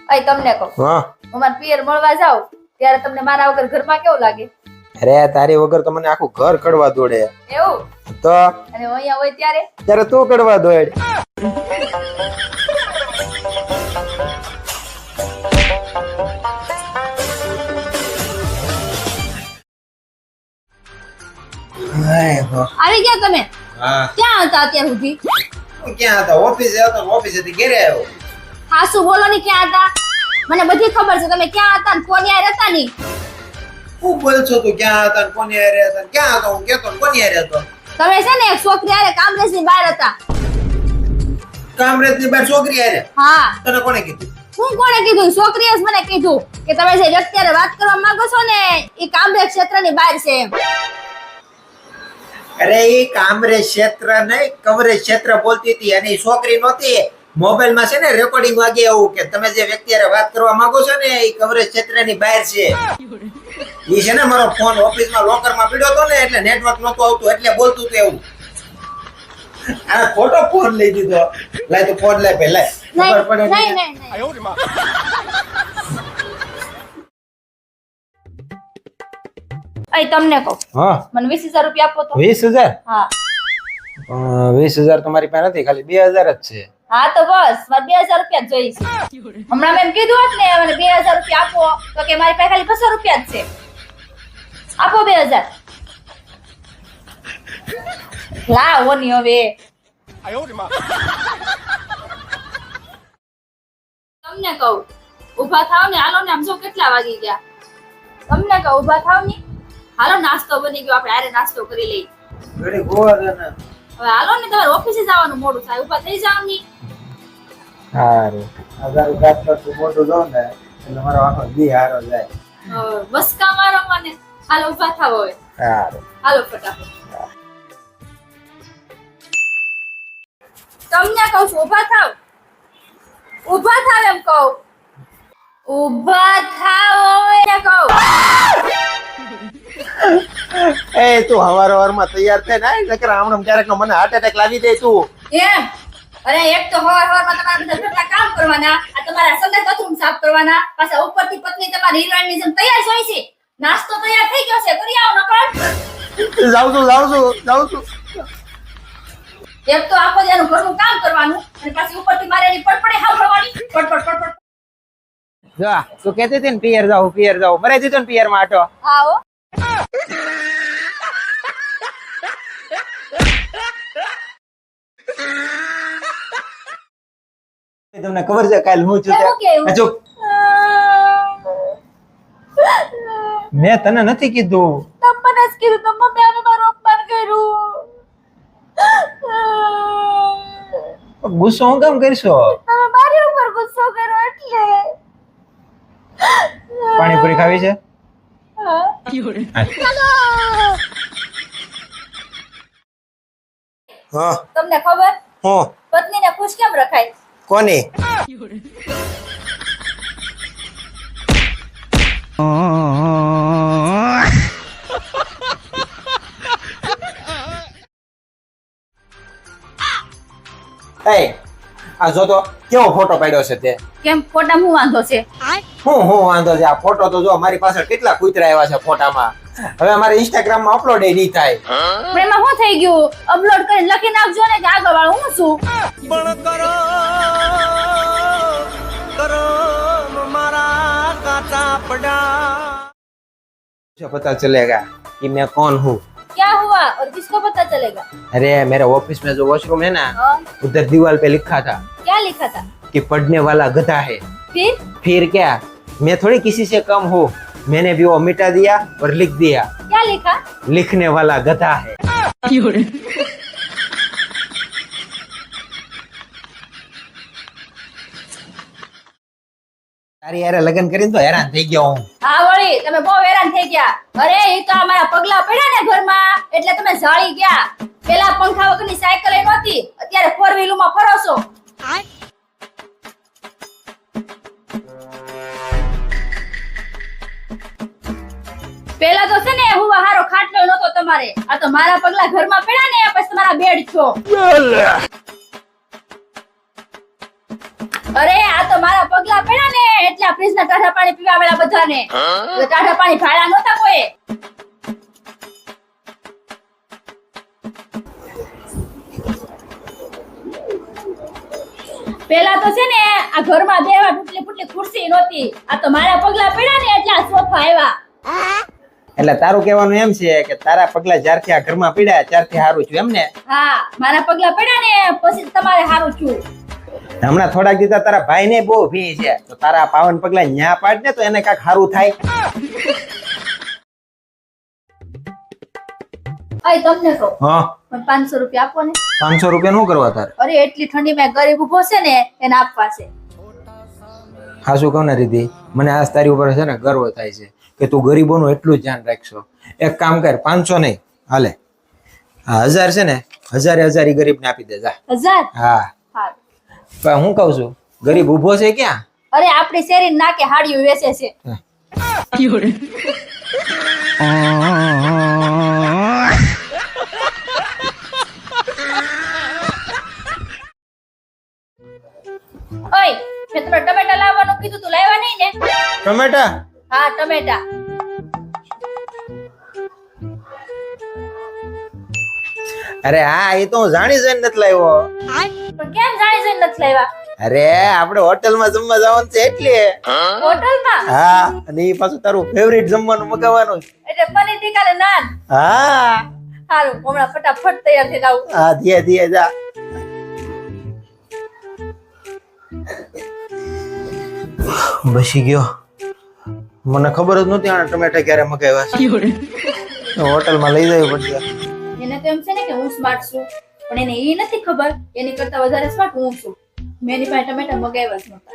અય તમને કહું, હા હું મારા પિયર મળવા જાઉં ત્યારે તમને મારા વગર ઘરમાં કેવું લાગે? અરે તારી વગર તો મને આખું ઘર કડવા દોડે. એવું? તો અને હું અહીંયા હોય ત્યારે? ત્યારે તું કડવા દોડ. આવી ગયા તમે? હા ક્યાં હતા અત્યાર સુધી? હું ક્યાં હતા? ઓફિસે હતો ને ઓફિસેથી ઘરે આવ્યો. હાસુ બોલો ને, ક્યાં હતા? મને બધી ખબર છે તમે ક્યાં હતા ને કોની હારે હતા ની. હું બોલ છો તું? ક્યાં હતા ને કોની હારે હતા? ક્યાં હતો હું કેતો ને કોની હારે હતો? તમે છે ને એક છોકરી હારે કામરેજની બહાર હતા. કામરેજની બહાર છોકરી હારે? હા. તને કોણે કીધું? હું કોણે કીધું? છોકરીએ જ મને કીધું કે તમે જે વ્યક્તિ હારે વાત કરવા માંગો છો ને એ કામરેજ ક્ષેત્રની બહાર છે એમ. અરે એ કામરેજ ક્ષેત્ર નહીં, કવરેજ ક્ષેત્ર બોલતી હતી અને ઈ છોકરી નહોતી. મોબાઈલ માં છે ને રેકોર્ડિંગ વાગે એવું કે તમે જે વ્યક્તિ હારે વાત કરવા માંગો છો ને એ કવરેજ ક્ષેત્રની બહાર છે. ઈ છે ને મારો ફોન ઓફિસમાં લોકરમાં પડ્યો હતો ને એટલે નેટવર્ક નહોતું આવતું એટલે બોલતું હતું એવું. આ ખોટો ફોન લઈ દીધો. લાય તું ફોન લાય પહેલા. ખબર પડે નહીં ને. નહીં નહીં. અય તમને કહું, હા મને 20,000 રૂપિયા આપો તો. 20,000? હા 20,000 તમારી પાસે નથી, ખાલી 2,000 જ છે. હા તો બસ મારે 2,000 રૂપિયા જ જોઈએ છે. હમણાં મેં એમ કીધું હોત ને મને 2,000 રૂપિયા આપો તો કે મારી પાસે ખાલી 500 રૂપિયા જ છે. આપો 2,000. લાવો ની હવે. તમને કહું ઊભા થાવ ને, હાલો ને. આમ જો કેટલા વાગી ગયા. તમને કહું ઊભા થાવ ને, હાલો નાસ્તો બની ગયો, આપણે હારે નાસ્તો કરી લઈએ. ઘડી ગોળ અને હવે હાલો ને, તમારે ઓફિસે જવાનું મોડું થાય, ઊભા થઈ જાવ ની. સારું. આધાર કાર્ડ પર તું મોટું જો ને એટલે મારો આખો દી હારો જાય. બસકા મારો મને. હાલો ઊભા થાવ હવે. સારું. હાલો ફટાફટ. તમને કહું છું ઊભા થાવ. ઊભા થાવ એમ કહું. ઊભા થાવ એને કહું. એ તું હવારમાં તૈયાર થઈ ને નકર આમણમ ક્યારેક મને હાર્ટ એટેક લાવી દે તું. એમ? અરે એક તો હવારમાં તમારા બધા ઘરના કામ કરવાના, આ તમારા સંડાસ બાથરૂમ સાફ કરવાના, પાછા ઉપરથી પત્ની તમારી હિરોઈનની જેમ તૈયાર હોય છે. નાસ્તો તૈયાર થઈ ગયો છે, કરી આવો નકર. જાઉં છું. એક તો આખો દિવસનું ઘરનું કામ કરવાનું અને પાછી ઉપરથી મારે એની પડપડે સાંભળવાની. પડપડ. જા તું કહેતી હતી ને પિયર જાઉં મરે દીધો ને પિયર માં આટો. આવો. તમને ખબર છે કાલ હું છું કેવું કેવું? ત્યાં? ચૂપ. મેં તને નથી કીધું. તમને જ કીધું તો મમ્મી આને મારું અપમાન કર્યું. ગુસ્સો હું કેમ કરશો? તમે મારી ઉપર ગુસ્સો કરો એટલે. પાણીપુરી ખાવી છે? હા. હા. તમને ખબર હું પત્નીને ખુશ કેમ રખાય? કોની? આ જો તો કેવો ફોટો પાડ્યો છે તે. કેમ ફોટામાં હું વાંધો છે? હું વાંધો છે? આ ફોટો તો જો મારી પાસે કેટલા કૂતરા આવ્યા છે ફોટામાં. હવે અમારે ઇન્સ્ટાગ્રામ માં અપલોડ નહીં થાય. પણ એમાં શું થઈ ગયું? અપલોડ કરીને લખી નાખજો ને કે આગળ વાળો હું છું. पता चलेगा कि मैं कौन हूँ. क्या हुआ और किसको पता चलेगा? अरे मेरे ऑफिस में जो वॉशरूम है ना, हाँ, उधर दीवार पे लिखा था क्या लिखा था? कि पढ़ने वाला गधा है. फिर क्या, मैं थोड़ी किसी से कम हूँ. मैंने भी वो मिटा दिया और लिख दिया क्या लिखा? लिखने वाला गधा है. તારી યાર લગન કરીને તો હેરાન થઈ ગયો હું. હા વળી તમે બહુ હેરાન થઈ ગયા. અરે એ તો અમારા પગલા પડ્યા ને ઘરમાં એટલે તમે જાળી ગયા. પેલા પંખા વગરની સાયકલ એ નહોતી, અત્યારે 4 વ્હીલમાં ફરો છો. પેલા તો છે ને હું હારો ખાટલો નહોતો તમારે. આ તો મારા પગલા ઘરમાં પડ્યા ને પછી તમારા બેડ છો. અરે આ તો મારા પગલા પડ્યા ને ને ટાઢા પાણી પીવા વાળા બધાને તો ટાઢા પાણી ભાડા નહોતા કોઈ. પેલા તો છે ને આ ઘરમાં દેવા ટૂટલી ફૂટલી ખુરશી નહોતી. આ તો મારા પગલા પડ્યા ને એટલે આ સોફા આવ્યા. એટલે તારું કહેવાનું એમ છે કે તારા પગલા જ્યારથી આ ઘરમાં પીડ્યા ત્યારથી સારું છું એમ ને? હા, મારા પગલા પડ્યા ને પછી તમારે હારું છું. હમણાં થોડાક દીધા તારા ભાઈ ને બહુ ભી છે, તો તારા પાવન પગલા ન્યા પાડ ને તો એને કાંઈક સારું થાય. અય તમને કહું, હા, પણ 500 રૂપિયા આપો ને. 500 રૂપિયા નું કરવા તારે? અરે એટલી ઠંડીમાં ગરીબ ઉભો છે ને એને આપવા છે. હા, શું કહું ને રીતિ, મને આજ તારી ઉપર છે ને ગર્વ થાય છે કે તું ગરીબોનું એટલું જ ધ્યાન રાખશો. એક કામ કર, 500 નહીં હાલે, આ 1000 છે ને 1000 ઈ ગરીબને આપી દે જા. 1000? હા, હારું. પણ હું કહું છું, ગરીબ ઊભો છે ક્યાં? અરે આપણી શેરી નાકે હાડીઓ વેચે છે. ઓય, મેં તમને ટમેટા લાવવાનું કીધું તું, લાવ્યા નહીં ને? ટમેટા? હા, ટમેટા. અરે હા, એ તો હું જાણી જોઈને નથી લાવ્યો. પણ કેમ જાણી જોઈને નથી લાવ્યા? અરે આપણે હોટલમાં જમવા જવાનું છે એટલે. હોટલમાં? હા, અને એ પાછું તારું ફેવરિટ જમવાનું મગાવવાનું. એટલે પનીર ટીકા ને નાન. હા સારું, હમણાં ફટાફટ તૈયાર થઈને આવું. હા, ધીરે ધીરે જા. બસી ગયો. મને ખબર જ નહોતી આને ટમેટા ક્યારે મગાવ્યા છે. હોટલમાં લઈ જવી પડશે. એને તો એમ છે ને કે હું સ્માર્ટ છું, પણ એને એ નથી ખબર એની કરતા વધારે સ્માર્ટ હું છું. મેં એની પાસે ટમેટા મગાવ્યા જ નહોતા.